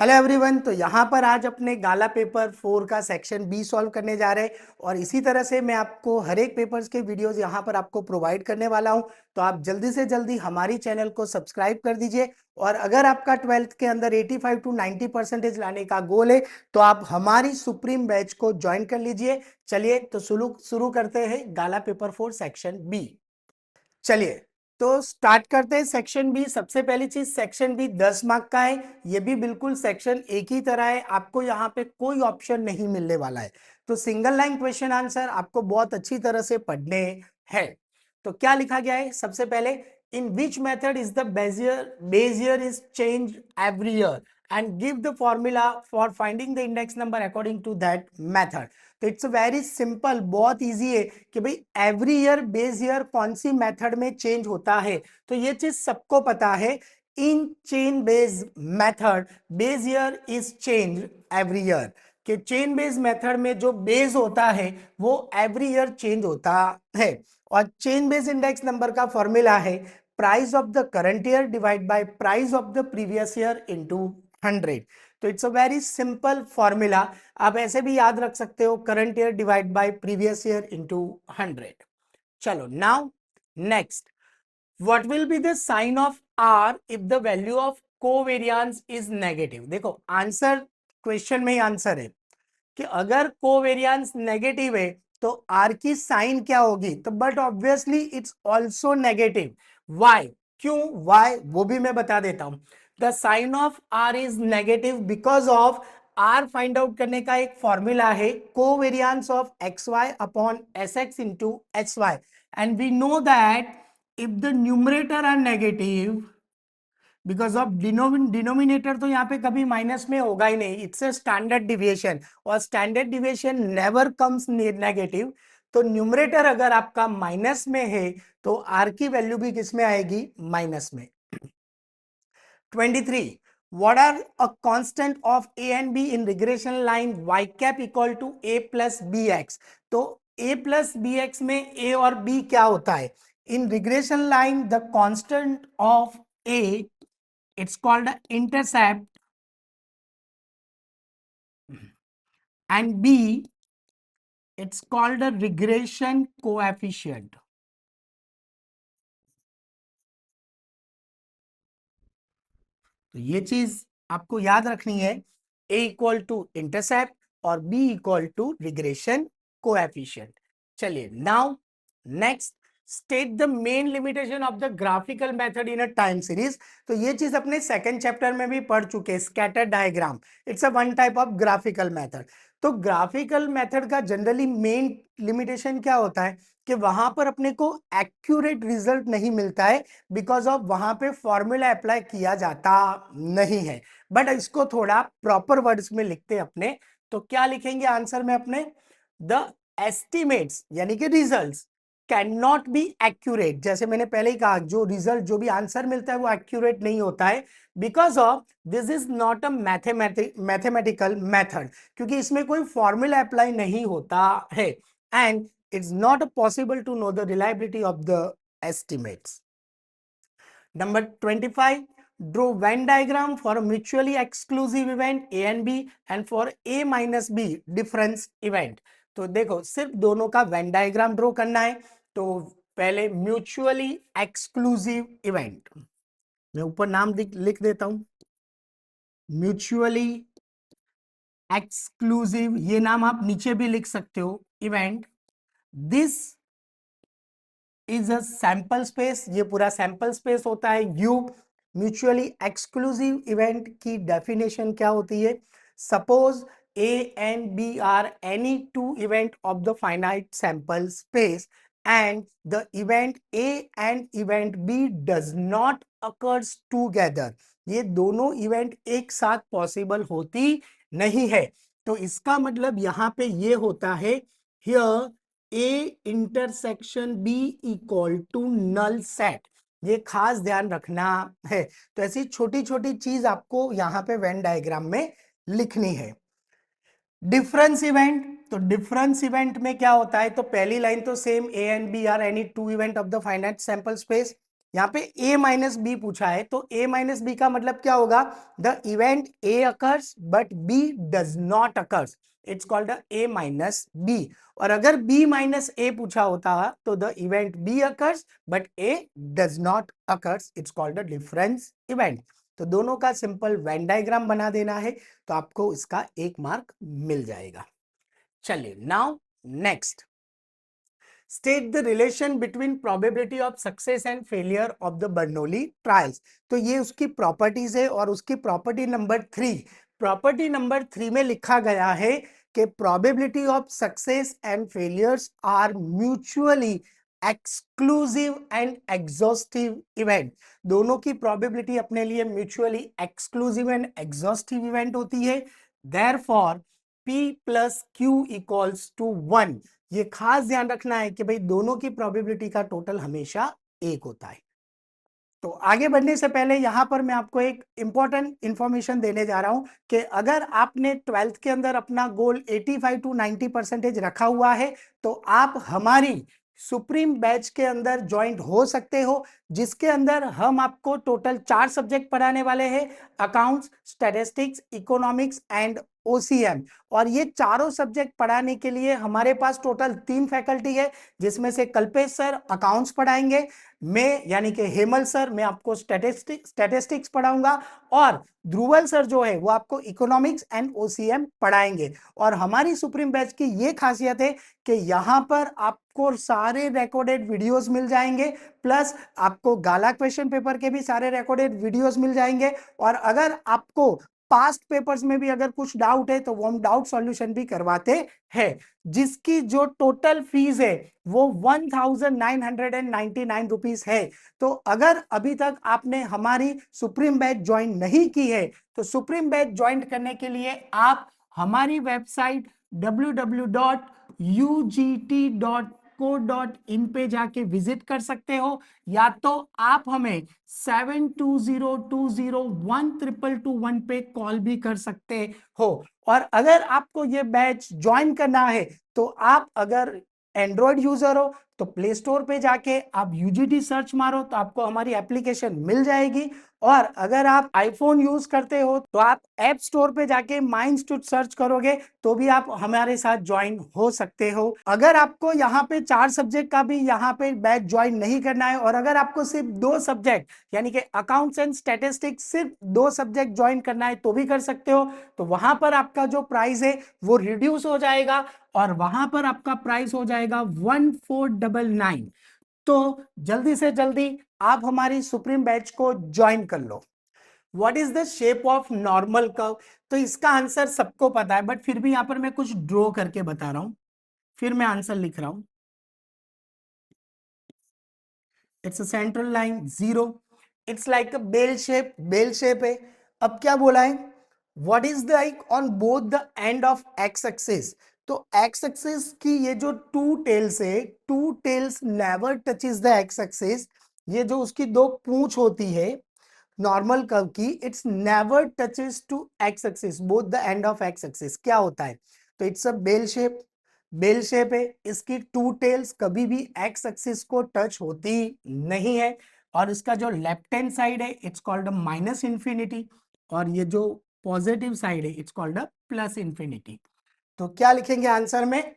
Hello everyone. तो यहाँ पर आज अपने गाला पेपर 4 का सेक्शन बी सॉल्व करने जा रहे हैं और इसी तरह से मैं आपको हर एक पेपर्स के वीडियोस यहाँ पर आपको प्रोवाइड करने वाला हूँ। तो आप जल्दी से जल्दी हमारी चैनल को सब्सक्राइब कर दीजिए और अगर आपका 12th के अंदर 85 टू 90% लाने का गोल है तो आप हमारी सुप्रीम बैच को ज्वाइन कर लीजिए। चलिए तो शुरू करते हैं गाला पेपर 4 सेक्शन बी। चलिए तो स्टार्ट करते हैं सेक्शन बी। सबसे पहली चीज, सेक्शन बी 10 मार्क का है। ये भी बिल्कुल सेक्शन एक ही तरह है, आपको यहाँ पे कोई ऑप्शन नहीं मिलने वाला है। तो सिंगल लाइन क्वेश्चन आंसर आपको बहुत अच्छी तरह से पढ़ने हैं। तो क्या लिखा गया है, सबसे पहले in which method is the base year is change every year and give the formula for finding the index number according to that method. तो इट्स वेरी सिंपल, बहुत इजी है कि भाई एवरी ईयर बेस ईयर कौन सी method में change होता है। तो ये चीज सबको पता है। In chain base method base year is change every year, कि चेन बेस मेथड में जो बेस होता है वो एवरी ईयर चेंज होता है। और चेन बेस इंडेक्स नंबर का फॉर्मूला है price of the current year divide by price of the previous year into 100। तो it's a very simple formula. आप ऐसे भी याद रख सकते हो, current year divide by previous year into 100। चलो now next, what will be the sign of R if the value of covariance is negative. देखो आंसर क्वेश्चन में ही आंसर है कि अगर कोवेरियंस नेगेटिव है तो आर की साइन क्या होगी। तो but obviously it's also negative. Why, क्यों, वाई वो भी मैं बता देता हूं। The sign of R is negative because of R find out करने का एक फॉर्मूला है covariance of X Y upon S X into H Y and we know that if the numerator are negative because of denominator तो यहाँ पे कभी minus में होगा ही नहीं, इट्स ए स्टैंडर्ड डिविएशन और standard deviation never comes negative. तो न्यूमरेटर अगर आपका माइनस में है तो आर की वैल्यू भी किस में आएगी, माइनस में। 23, what are a constant of a and b in regression line y cap equal to a plus bx। तो a plus bx में a और b क्या होता है in regression line. The constant of a, it's called a intercept, and b, it's called a regression coefficient। तो ये चीज आपको याद रखनी है, a इक्वल टू इंटरसेप्ट और b equal to regression coefficient. चलिए now next, state the main limitation of the graphical method in a time series. तो ये चीज अपने सेकंड चैप्टर में भी पढ़ चुके हैं, scatter diagram. It's a one type of graphical method. तो ग्राफिकल मेथड का जनरली मेन लिमिटेशन क्या होता है कि वहां पर अपने को एक्यूरेट रिजल्ट नहीं मिलता है बिकॉज ऑफ वहां पे फॉर्मूला अप्लाई किया जाता नहीं है। बट इसको थोड़ा प्रॉपर वर्ड्स में लिखते हैं अपने। तो क्या लिखेंगे आंसर में अपने, द एस्टिमेट्स यानी कि results can not be accurate. जैसे मैंने पहले ही कहा, जो रिजल्ट जो भी आंसर मिलता है वो एक्यूरेट नहीं होता है because of this is not a mathematical method, क्योंकि इसमें कोई फॉर्मूला अप्लाई नहीं होता है and it's not possible to know the reliability of the estimates. Number 25, draw Venn diagram for a mutually exclusive event A and B and for A minus B difference event। तो देखो सिर्फ दोनों का Venn diagram draw करना है। तो पहले mutually exclusive event, मैं ऊपर नाम लिख देता हूं, म्यूचुअली एक्सक्लूसिव, ये नाम आप नीचे भी लिख सकते हो, event. This is a sample space, ये पूरा सैंपल स्पेस होता है यू। म्यूचुअली एक्सक्लूसिव इवेंट की डेफिनेशन क्या होती है, suppose A and B are any two event of the finite sample space and the event A and event B does not occurs together. ये दोनों event एक साथ पॉसिबल होती नहीं है। तो इसका मतलब यहां पे ये होता है, here A intersection B equal to null set. ये खास ध्यान रखना है। तो ऐसी छोटी छोटी चीज आपको यहाँ पे वेन डायग्राम में लिखनी है। डिफरेंस इवेंट, तो डिफरेंस इवेंट में क्या होता है, तो पहली लाइन तो same, A and B are any two event of the finite sample space. यहाँ पे a माइनस बी पूछा है, तो a माइनस बी का मतलब क्या होगा? The event a occurs but b does not occurs, it's called a minus b। और अगर b माइनस a पूछा होता तो the event b occurs but a does not occurs, it's called a difference event. तो दोनों का simple Venn diagram बना देना है, तो आपको इसका 1 मार्क मिल जाएगा। चलिए now next, state the relation between probability of success and failure of the Bernoulli trials. तो ये उसकी प्रॉपर्टीज है, और उसकी प्रॉपर्टी नंबर 3, प्रॉपर्टी नंबर 3 में लिखा गया है कि probability of success and failures are mutually exclusive and exhaustive event. दोनों की प्रोबेबिलिटी अपने लिए mutually exclusive and exhaustive event होती है। Therefore P plus Q equals to 1। ये खास ध्यान रखना है कि भाई दोनों की प्रोबेबिलिटी का टोटल हमेशा 1 होता है। तो आगे बढ़ने से पहले यहां पर मैं आपको एक इंपॉर्टेंट इंफॉर्मेशन देने जा रहा हूं कि अगर आपने 12th के अंदर अपना गोल 85 टू 90% रखा हुआ है, तो आप हमारी सुप्रीम बैच के अंदर ज्वाइंट हो सकते हो, जिसके अंदर हम आपको टोटल 4 सब्जेक्ट पढ़ाने वाले हैं, accounts, statistics, economics and OCM. और ये चारों सब्जेक्ट पढ़ाने के लिए हमारे पास टोटल 3 फैकल्टी है, जिसमें से कल्पेश सर अकाउंट्स पढ़ाएंगे, मैं यानी कि हेमल सर मैं आपको स्टैटिस्टिक्स पढ़ाऊंगा, और ध्रुवल सर जो है वो आपको इकोनॉमिक्स एंड ओसीएम पढ़ाएंगे। और हमारी सुप्रीम बैच की ये खासियत है कि यहाँ पर आपको सारे रिकॉर्डेड वीडियोस मिल जाएंगे, प्लस आपको गाला क्वेश्चन पेपर के भी सारे रिकॉर्डेड वीडियोस मिल जाएंगे। और अगर आपको पास्ट पेपर्स में भी अगर कुछ डाउट है तो वो हम डाउट सॉल्यूशन भी करवाते हैं, जिसकी जो टोटल फीस है वो 1999 रुपीज है। तो अगर अभी तक आपने हमारी सुप्रीम बैच ज्वाइन नहीं की है, तो सुप्रीम बैच ज्वाइन करने के लिए आप हमारी वेबसाइट www.ugt.co.in पे जाके विजिट कर सकते हो, या तो आप हमें 7202012221 पे कॉल भी कर सकते हो। और अगर आपको ये बैच ज्वाइन करना है, तो आप अगर एंड्रॉयड यूजर हो तो प्ले स्टोर पे जाके आप यूजीटी सर्च मारो तो आपको हमारी एप्लीकेशन मिल जाएगी। और अगर आप आईफोन यूज करते हो तो आप ऐप स्टोर पे जाके माई इंस्टीट्यूट सर्च करोगे तो भी आप हमारे साथ ज्वाइन हो सकते हो। अगर आपको यहाँ पे 4 सब्जेक्ट का भी यहाँ पे बैच ज्वाइन नहीं करना है, और अगर आपको सिर्फ 2 सब्जेक्ट यानी कि अकाउंट्स एंड स्टैटिस्टिक्स सिर्फ 2 सब्जेक्ट ज्वाइन करना है तो भी कर सकते हो। तो वहां पर आपका जो प्राइस है वो रिड्यूस हो जाएगा, और वहां पर आपका प्राइस हो जाएगा 1499। तो जल्दी से जल्दी आप हमारी सुप्रीम बैच को ज्वाइन कर लो। What is the shape of normal curve? तो इसका आंसर सबको पता है, बट फिर भी यहां पर मैं कुछ ड्रॉ करके बता रहा हूं, फिर मैं आंसर लिख रहा हूं। It's a central line 0, it's like a bell shape, bell shape है। अब क्या बोला है? What is the like on both the end of X axis? तो एक्स एक्सिस की ये जो टू टेल्स है, two tails never touches the X axis. ये जो उसकी दो पूंछ होती है नॉर्मल कर्व की, it's never touches to X axis, both the end of X axis. क्या होता है? तो it's a bell shape, bell shape है। इसकी टू टेल्स कभी भी एक्स एक्सिस को टच होती नहीं है। और इसका जो लेफ्ट हैंड साइड है it's called a minus infinity, और ये जो पॉजिटिव साइड है it's called a plus infinity. तो क्या लिखेंगे आंसर में?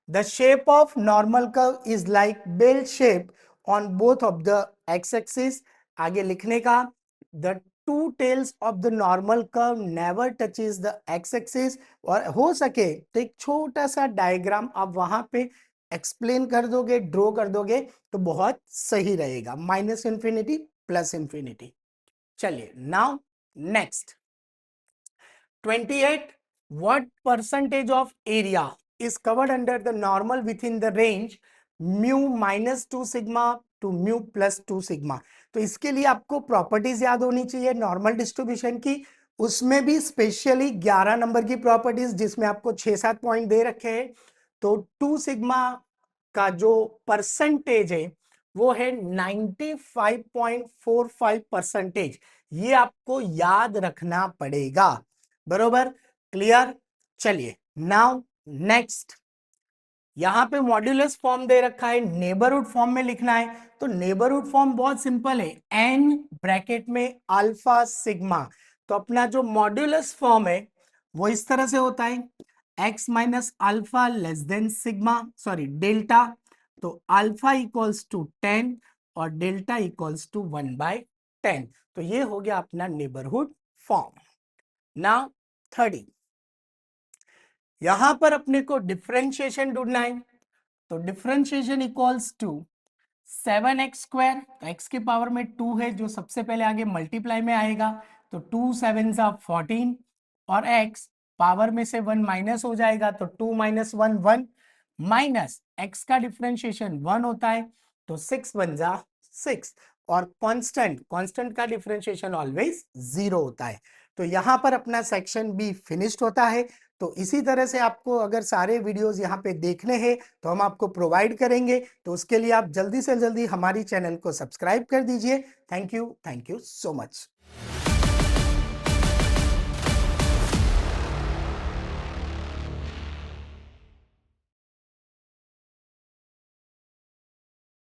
The shape of normal curve is like bell shape on both of the X axis. आगे लिखने का, the two tails of the normal curve never touches the X axis. और हो सके तो एक छोटा सा डायग्राम आप वहां पे एक्सप्लेन कर दोगे, ड्रॉ कर दोगे तो बहुत सही रहेगा, माइनस इंफिनिटी प्लस इंफिनिटी। चलिए now next, 28, what percentage of area is covered under the normal within the range mu minus 2 sigma to mu plus 2 sigma? तो इसके लिए आपको प्रॉपर्टीज याद होनी चाहिए नॉर्मल डिस्ट्रीब्यूशन की, उसमें भी स्पेशली 11 नंबर की प्रॉपर्टीज, जिसमें आपको 6-7 पॉइंट दे रखे हैं। तो 2 सिग्मा का जो परसेंटेज है वो है 95.45%। ये आपको याद रखना पड़ेगा, बरोबर? क्लियर? चलिए नाउ नेक्स्ट, यहाँ पे मॉड्यूलस फॉर्म दे रखा है, नेबरहुड फॉर्म में लिखना है। तो नेबरहुड फॉर्म बहुत सिंपल है, एन ब्रैकेट में अल्फा सिग्मा। तो अपना जो मॉड्यूलस फॉर्म है वो इस तरह से होता है, x minus alpha less than sigma, sorry delta. तो अल्फा इक्वल्स टू 10 और डेल्टा इक्वल्स टू 1/10। तो ये हो गया अपना नेबरहुड फॉर्म। नाउ 30, यहां पर अपने को डिफरेंशिएशन ढूंढना है। तो डिफरेंशिएशन इक्वल्स टू 7x², तो x के पावर में 2 है जो सबसे पहले आगे मल्टीप्लाई में आएगा, तो 2 7 14, और x पावर में से 1 माइनस हो जाएगा, तो 2 माइनस 1 1, माइनस x का डिफरेंशिएशन 1 होता है, तो 6 1 6, और कांस्टेंट कांस्टेंट का डिफरेंशिएशन ऑलवेज 0 होता है। तो यहां पर अपना सेक्शन बी फिनिश्ड होता है। तो इसी तरह से आपको अगर सारे वीडियोस यहाँ पे देखने हैं तो हम आपको प्रोवाइड करेंगे। तो उसके लिए आप जल्दी से जल्दी हमारी चैनल को सब्सक्राइब कर दीजिए। Thank you so much.